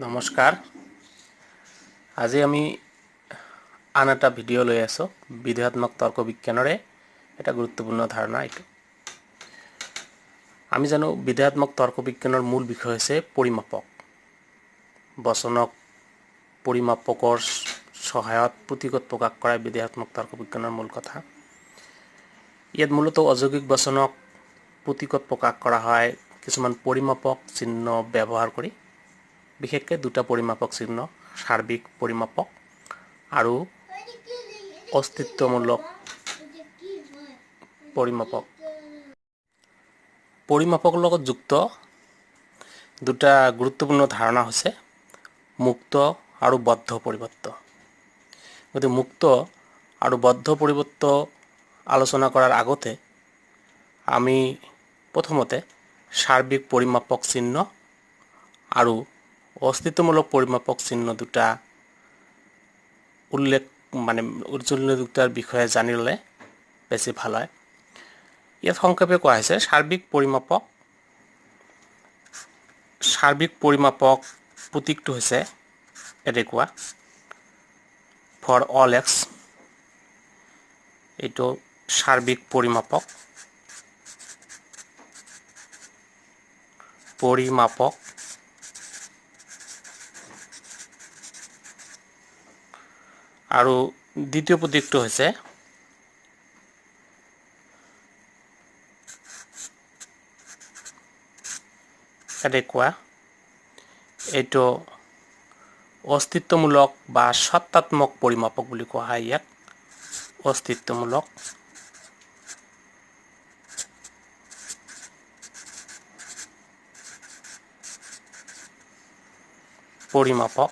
নমস্কাৰ। আজি আমি আন এটা ভিডিঅ' লৈ আছোঁ বিধেয়াত্মক তৰ্ক বিজ্ঞানৰে এটা গুৰুত্বপূৰ্ণ ধাৰণা এইটো। আমি জানো বিধেয়াত্মক তৰ্ক বিজ্ঞানৰ মূল বিষয় হৈছে পৰিমাপক। বচনক পৰিমাপকৰ সহায়ত পুথিগত প্ৰকাশ কৰা বিধেয়াত্মক তৰ্ক বিজ্ঞানৰ মূল কথা। ইয়াত মূলতঃ অযৌগিক বচনক পুথিগত প্ৰকাশ কৰা হয় কিছুমান পৰিমাপক চিহ্ন ব্যৱহাৰ কৰি। বিশেষকৈ দুটা পৰিমাপক চিহ্ন, সাৰ্বিক পৰিমাপক আৰু অস্তিত্বমূলক পৰিমাপক। পৰিমাপকৰ লগত যুক্ত দুটা গুৰুত্বপূৰ্ণ ধাৰণা হৈছে মুক্ত আৰু বদ্ধ পৰিৱৰ্ত। গতিকে মুক্ত আৰু বদ্ধ পৰিৱৰ্ত আলোচনা কৰাৰ আগতে আমি প্ৰথমতে সাৰ্বিক পৰিমাপক চিহ্ন আৰু অস্তিত্বমূলক পৰিমাপক চিহ্ন দুটা দুটাৰ বিষয়ে জানি ল'লে বেছি ভাল হয়। ইয়াত সংক্ষেপে কোৱা হৈছে সাৰ্বিক পৰিমাপক প্ৰতীকটো হৈছে এনেকুৱা ফৰ অল এক্স। এইটো সাৰ্বিক পৰিমাপক আৰু দ্বিতীয় প্ৰতীকটো হৈছে এনেকুৱা, এইটো অস্তিত্বমূলক বা সত্তাত্মক পৰিমাপক বুলি কোৱা হয়। ইয়াক অস্তিত্বমূলক পৰিমাপক।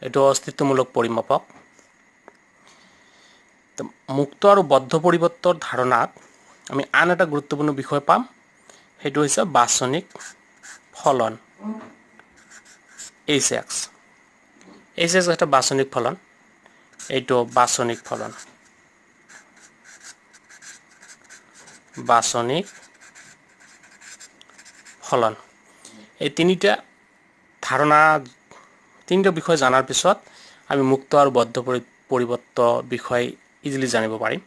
এইটো অস্তিত্বমূলক পৰিমাপক। মুক্ত আৰু বদ্ধ পৰিৱৰ্তৰ ধাৰণাত আমি আন এটা গুৰুত্বপূৰ্ণ বিষয় পাম, সেইটো হৈছে বাচনিক ফলন। H(x) এটা বাচনিক ফলন। এইটো বাচনিক ফলন। এই তিনিটা বিষয় জনাৰ পিছত আমি মুক্ত আৰু বদ্ধ পৰিৱৰ্ত বিষয় ইজিলি জানিব পাৰিম।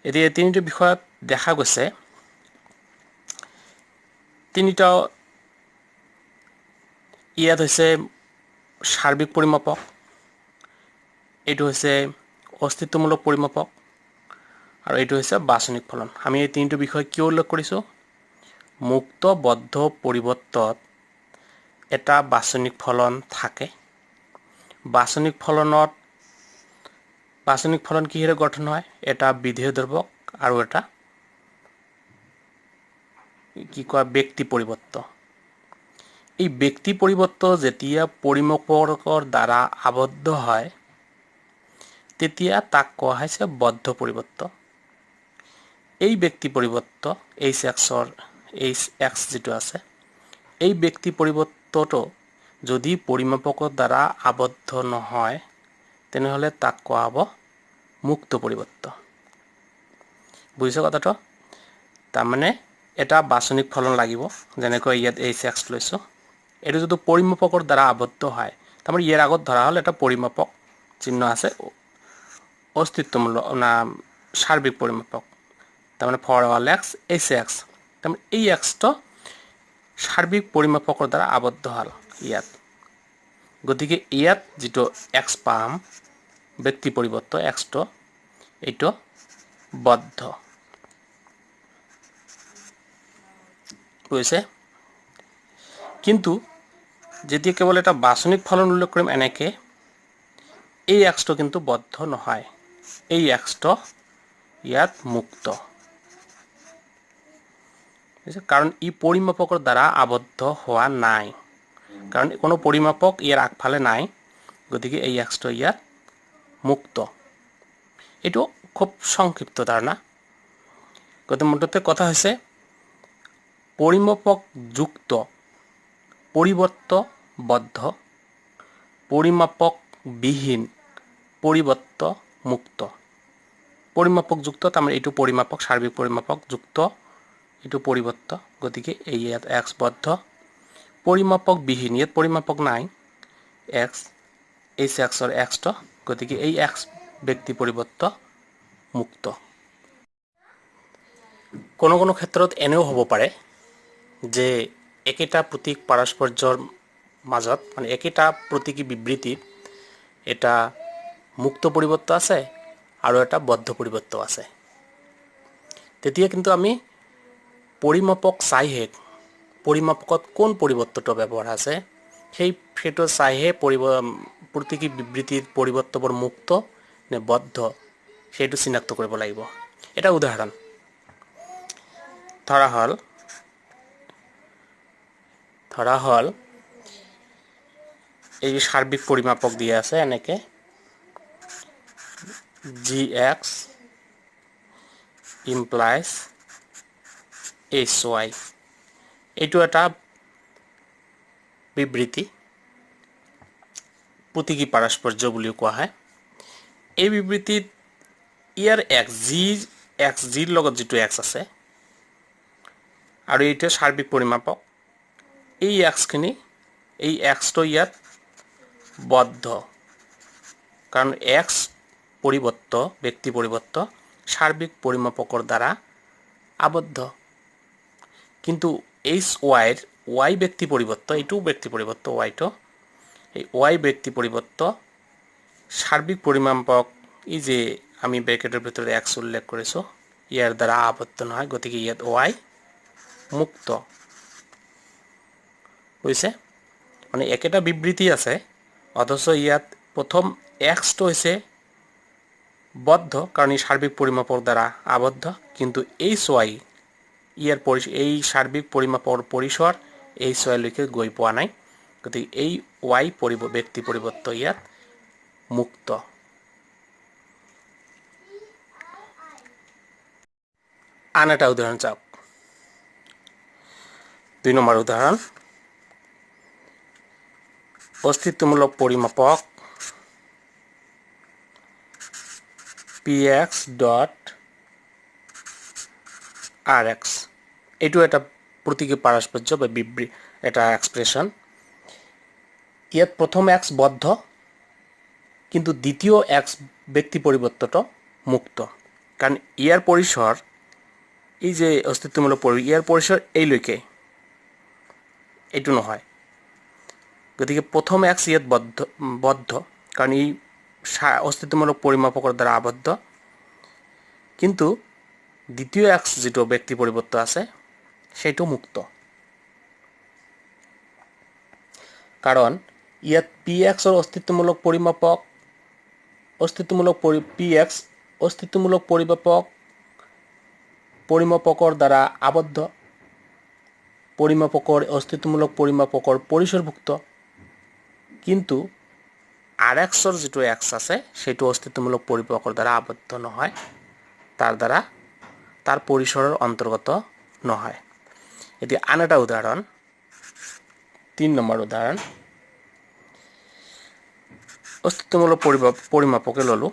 এতিয়া এই তিনিটা বিষয়ত দেখা গৈছে তিনিটা ইয়াত হৈছে সাৰ্বিক পৰিমাপক, এইটো হৈছে অস্তিত্বমূলক পৰিমাপক আৰু এইটো হৈছে বাচনিক ফলন। আমি এই তিনিটা বিষয় কিয় উল্লেখ কৰিছোঁ? মুক্ত বদ্ধ পৰিৱৰ্তত এটা বাচনিক ফলন থাকে। বাচনিক ফলন কিহেৰে গঠন হয়? এটা বিধেয় দ্ৰৱক আৰু এটা ব্যক্তি পৰিৱৰ্ত। এই ব্যক্তি পৰিৱৰ্ত যেতিয়া পৰিমাপকৰ দ্বাৰা আবদ্ধ হয় তেতিয়া তাক কোৱা হৈছে বদ্ধ পৰিৱৰ্ত। এই ব্যক্তি পৰিৱৰ্ত H(x) যিটো আছে, এই ব্যক্তি পৰিৱৰ্তটো যদি পৰিমাপকৰ দ্বাৰা আবদ্ধ নহয় তেনেহ'লে তাক কোৱা হ'ব মুক্ত পৰিৱৰ্ত। বুজিছে কথাটো? তাৰমানে এটা বাচনিক ফলন লাগিব, যেনেকৈ ইয়াত H(x) লৈছোঁ। এইটো যদি পৰিমাপকৰ দ্বাৰা আবদ্ধ হয়, তাৰমানে ইয়াৰ আগত ধৰা হ'ল এটা পৰিমাপক চিহ্ন আছে, অস্তিত্বমূলক সাৰ্বিক পৰিমাপক, তাৰমানে ফৰ অল এক্স H(x). তাৰমানে এই এক্সটো সাৰ্বিক পৰিমাপকৰ দ্বাৰা আবদ্ধ হ'ল ইয়াত। গতিকে ইয়াত যিটো এক্স পাম ব্যক্তি পৰিৱৰ্ত এক্সটো, এইটো বদ্ধ। বুজিছে? কিন্তু যেতিয়া কেৱল এটা বাচনিক ফলন উল্লেখ কৰিম এনেকে, এই এক্সটো কিন্তু বদ্ধ নহয়। এই এক্সটো ইয়াত মুক্ত, কাৰণ ই পৰিমাপকৰ দ্বাৰা আবদ্ধ হোৱা নাই। কাৰণ কোনো পৰিমাপক ইয়াৰ আগফালে নাই, গতিকে এই এক্সটো ইয়াত মুক্ত। এইটো খুব সংক্ষিপ্ত ধাৰণা। গতিকে মুঠতে কথা হৈছে পৰিমাপক যুক্ত পৰিৱৰ্ত বদ্ধ, পৰিমাপক বিহীন পৰিৱৰ্ত মুক্ত। পৰিমাপক যুক্ত তাৰমানে এইটো পৰিমাপক সাৰ্বিক পৰিমাপক যুক্ত এইটো পৰিবৰ্ত গতিকে এই ইয়াত x বদ্ধ পৰিমাপক বিহীন ইয়াত পৰিমাপক নাই x এই xৰ x টো গতিকে এই x ব্যক্তি পৰিবৰ্ত মুক্ত কোনো কোনো ক্ষেত্ৰত এনেও হ'ব পাৰে যে একেটা প্ৰতীক পাৰস্পৰ্যৰ মাজত মানে একেটা প্ৰতীকী বিবৃতিত এটা মুক্ত পৰিবৰ্ত আছে আৰু এটা বদ্ধ পৰিবৰ্ত আছে তেতিয়া কিন্তু আমি পৰিমাপক চাইহে পৰিমাপকত কোন পৰিবৰ্তটো ব্যৱহাৰ আছে সেইটো চাইহে প্ৰতীকী বিবৃতিৰ পৰিবৰ্তবোৰ মুক্ত নে বদ্ধ সেইটো চিনাক্ত কৰিব লাগিব এটা উদাহৰণ ধৰা হল এই সাৰ্বিক পৰিমাপক দিয়া আছে এনেকে gx implies hy এইটো এটা বিবৃতি প্ৰতীকী পাৰস্পৰ্য বুলি কোৱা হয় এই বিবৃতিত ইয়াৰ x g ৰ লগত যেটো x আছে আৰু এইটো সাৰ্বিক পৰিমাপক এই x খিনি এই x টো ইয়াত বদ্ধ কাৰণ x পৰিবৰ্ত ব্যক্তি পৰিবৰ্ত সাৰ্বিক পৰিমাপকৰ দ্বাৰা আবদ্ধ কিন্তু hy ৰ y ব্যক্তি পৰিবৰ্ত এইটো ব্যক্তি পৰিবৰ্ত y টো এই y ব্যক্তি পৰিবৰ্ত সাৰ্বিক পৰিমাপক ই যে আমি ব্ৰেকেটৰ ভিতৰত x উল্লেখ কৰিছো ইয়াৰ দ্বাৰা আবদ্ধ নহয় গতিকে ইয়াত y মুক্ত হৈছে মানে একেটা বিবৃতি আছে অথচ ইয়াত প্ৰথম x টো হৈছে বদ্ধ কাৰণ ই সাৰ্বিক পৰিমাপৰ দ্বাৰা আবদ্ধ কিন্তু hy ইয়াৰ এই সাৰ্বিক পৰিমাপৰ পৰিসৰ hy লৈকে গৈ পোৱা নাই গতিকে এই y ব্যক্তি পৰিবৰ্ত ইয়াত মুক্ত আন এটা উদাহৰণ চাওক 2 নম্বৰ উদাহৰণ অস্তিত্বমূলক পৰিমাপক px dot rx এইটো এটা প্ৰতীকী পাৰস্পৰ্য বা বিবৃতি এটা এক্সপ্ৰেশন ইয়াত প্ৰথম x বদ্ধ কিন্তু দ্বিতীয় x ব্যক্তি পৰিবৰ্তটো মুক্ত কাৰণ ইয়াৰ পৰিসৰ এই যে অস্তিত্বমূলক ইয়াৰ পৰিসৰ এই লৈকে এইটো নহয় গতিকে প্ৰথম x ইয়াত বদ্ধ কাৰণ এই অস্তিত্বমূলক পৰিমাপকৰ দ্বাৰা আবদ্ধ কিন্তু দ্বিতীয় x যেটো ব্যক্তি পৰিবৰ্ত আছে সেইটো মুক্ত কাৰণ ইয়াত px ৰ অস্তিত্বমূলক পৰিমাপক px অস্তিত্বমূলক পৰিমাপকৰ দ্বাৰা আবদ্ধ পৰিমাপকৰ অস্তিত্বমূলক পৰিমাপকৰ পৰিসৰভুক্ত কিন্তু rx ৰ যেটো x আছে সেটো অস্তিত্বমূলক পৰিমাপকৰ দ্বাৰা আবদ্ধ নহয় তাৰ পৰিসৰৰ অন্তৰ্গত নহয় এটি আন এটা উদাহৰণ 3 নম্বৰ উদাহৰণ অস্তিত্বমূলক পৰিমাপকে ললো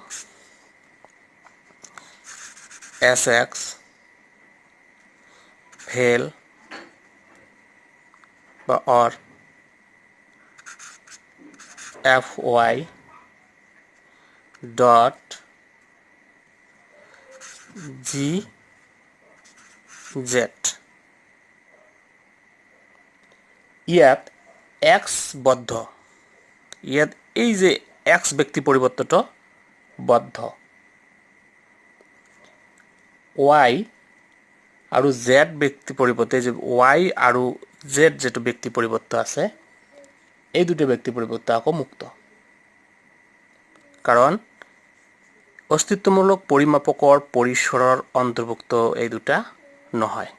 sx vel বা or fy dot gz ইয়াত x বদ্ধ ইয়াত এই যে x ব্যক্তি পৰিবৰ্তটো বদ্ধ y আৰু z ব্যক্তি পৰিবৰ্তে যে y আৰু z যেটো ব্যক্তি পৰিবৰ্ত আছে এই দুটো ব্যক্তি পৰিবৰ্ত আকৌ মুক্ত কাৰণ অস্তিত্বমূলক পৰিমাপকৰ পৰিসৰৰ অন্তৰ্ভুক্ত এই দুটা নহয়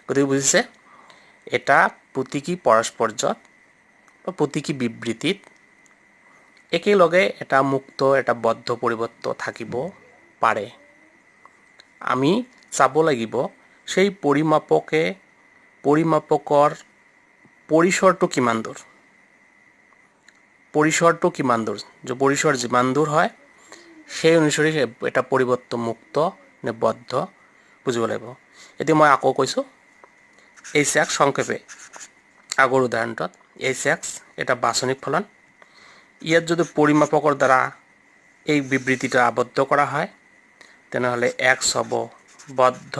গতিকে বুজিছে এটা প্ৰতীকী পাৰস্পৰ্যত বা প্ৰতীকী বিবৃতিত একেলগে এটা মুক্ত এটা বদ্ধ পৰিবৰ্ত থাকিব পাৰে আমি চাব লাগিব সেই পৰিমাপকৰ পৰিসৰটো কিমান দূৰ যে পৰিসৰ যিমান দূৰ হয় সেই অনুসৰি এটা পৰিৱৰ্ত মুক্ত নে বদ্ধ বুজিব লাগিব। এতিয়া মই আকৌ কৈছোঁ, H(x) সংক্ষেপে আগৰ উদাহৰণটোত H(x) এটা বাচনিক ফলন। ইয়াত যদি পৰিমাপকৰ দ্বাৰা এই বিবৃতিটো আবদ্ধ কৰা হয় তেনেহ'লে x হ'ব বদ্ধ,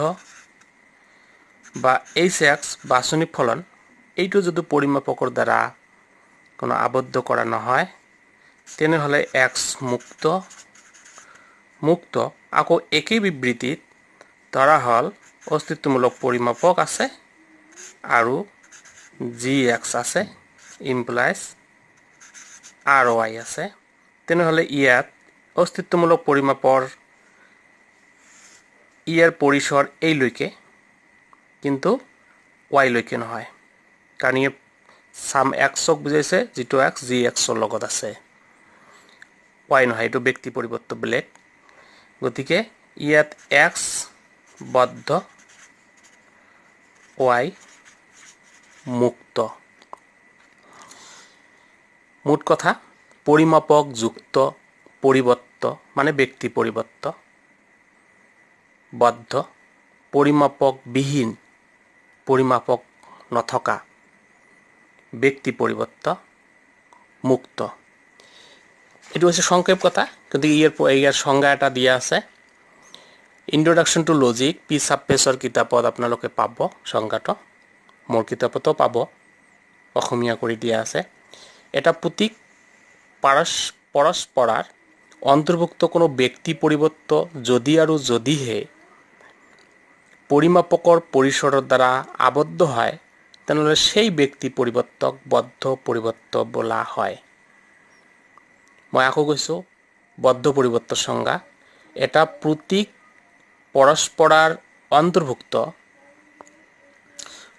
বা H(x) বাচনিক ফলন এইটো যদি পৰিমাপকৰ দ্বাৰা কোনো আবদ্ধ কৰা নহয় তেনেহ'লে x মুক্ত। আকৌ একেই বিবৃতিত ধৰা হ'ল অস্তিত্বমূলক পৰিমাপক আছে আৰু gx আছে, ইমপ্লাইজ ry আছে, তেনেহ'লে ইয়াত অস্তিত্বমূলক পৰিমাপৰ ইয়াৰ পৰিসৰ এইলৈকে, কিন্তু y লৈকে নহয়, কাৰণ ই চাম xক বুজাইছে, যিটো x gxৰ লগত আছে, y নহয়, এইটো ব্যক্তি পৰিৱৰ্ত বেলেগ। গতিকে ইয়াত x বদ্ধ, y মুক্ত। মুঠ কথা, পৰিমাপক যুক্ত পৰিৱৰ্ত মানে ব্যক্তি পৰিৱৰ্ত বদ্ধ, পৰিমাপক বিহীন পৰিমাপক নথকা ব্যক্তি পৰিৱৰ্ত মুক্ত। এইটো হৈছে সংক্ষেপ কথা, গতিকে ইয়াৰ সংজ্ঞা এটা দিয়া আছে। ইন্ট্ৰডাকশ্যন টু লজিক পি ছাপ্পেছৰ কিতাপত আপোনালোকে পাব সংজ্ঞাটো, মোৰ কিতাপতো পাব, অসমীয়া কৰি দিয়া আছে। এটা প্ৰতীক পৰস্পৰাৰ অন্তৰ্ভুক্ত কোনো ব্যক্তি পৰিৱৰ্ত যদি আৰু যদিহে পৰিমাপকৰ পৰিসৰৰ দ্বাৰা আবদ্ধ হয় তেনেহ'লে সেই ব্যক্তি পৰিৱৰ্তক বদ্ধ পৰিৱৰ্ত বোলা হয়। মই আকৌ কৈছোঁ, বদ্ধ পৰিৱৰ্ত সংজ্ঞা, এটা প্ৰতীক পৰস্পৰাৰ অন্তৰ্ভুক্ত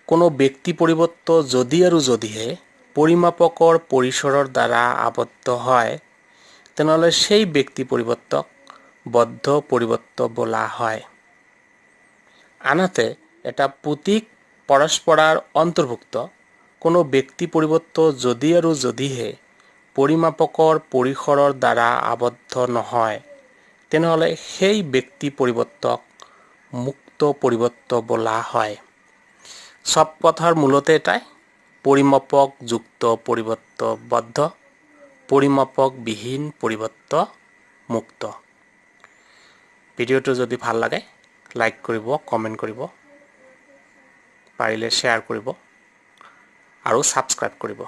কোনো ব্যক্তি পৰিৱৰ্ত যদি আৰু যদিহে পৰিমাপকৰ পৰিসৰৰ দ্বাৰা আবদ্ধ হয় তেনেহ'লে সেই ব্যক্তি পৰিৱৰ্তক বদ্ধ পৰিৱৰ্ত বোলা হয়। আনহাতে এটা প্ৰতীক পৰস্পৰাৰ অন্তৰ্ভুক্ত কোনো ব্যক্তি পৰিৱৰ্ত যদি আৰু যদিহে পৰিমাপকৰ পৰিসৰৰ দ্বাৰা আবদ্ধ নহয় তেনেহ'লে সেই ব্যক্তি পৰিৱৰ্তক মুক্ত পৰিৱৰ্ত বোলা হয়। চব কথাৰ মূলতে এটাই, পৰিমাপক যুক্ত পৰিৱৰ্ত বদ্ধ, পৰিমাপক বিহীন পৰিৱৰ্ত মুক্ত। ভিডিঅ'টো যদি ভাল লাগে লাইক কৰিব, কমেণ্ট কৰিব, পাৰিলে শ্বেয়াৰ কৰিব আৰু ছাবস্ক্ৰাইব কৰিব।